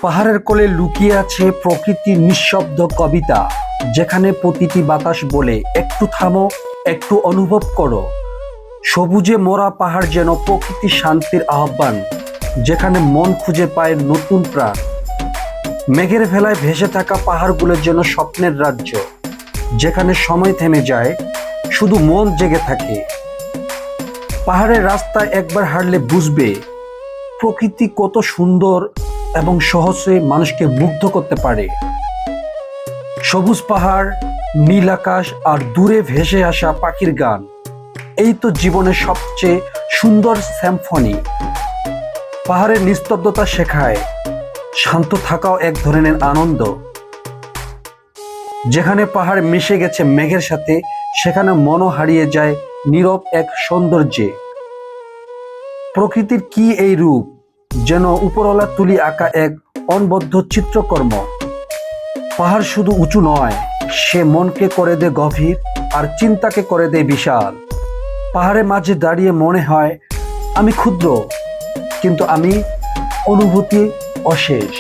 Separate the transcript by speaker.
Speaker 1: পাহাড়ের কোলে লুকিয়ে আছে প্রকৃতির নিঃশব্দ কবিতা, যেখানে প্রতিটি বাতাস বলে একটু থামো, একটু অনুভব করো। সবুজে মোড়া পাহাড় যেন প্রকৃতির শান্তির আহ্বান, যেখানে মন খুঁজে পায় নতুন প্রাণ। মেঘের ভেলায় ভেসে থাকা পাহাড়গুলোর যেন স্বপ্নের রাজ্য, যেখানে সময় থেমে যায়, শুধু মন জেগে থাকে। পাহাড়ের রাস্তায় একবার হাঁটলে বুঝবে প্রকৃতি কত সুন্দর এবং সহজে মানুষকে মুগ্ধ করতে পারে। সবুজ পাহাড়, নীল আকাশ আর দূরে ভেসে আসা পাখির গান, এই তো জীবনের সবচেয়ে সুন্দর সিম্ফনি। পাহাড়ের নিস্তব্ধতা শেখায় শান্ত থাকাও এক ধরনের আনন্দ। যেখানে পাহাড় মিশে গেছে মেঘের সাথে, সেখানে মনও হারিয়ে যায় নীরব এক সৌন্দর্যে। প্রকৃতির কি এই রূপ, যেন উপরওয়ালা তুলি আঁকা এক অনবদ্য চিত্রকর্ম। পাহাড় শুধু উঁচু নয়, সে মনকে করে দেয় গভীর আর চিন্তাকে করে দেয় বিশাল। পাহাড়ের মাঝে দাঁড়িয়ে মনে হয় আমি ক্ষুদ্র, কিন্তু আমি অনুভূতি অশেষ।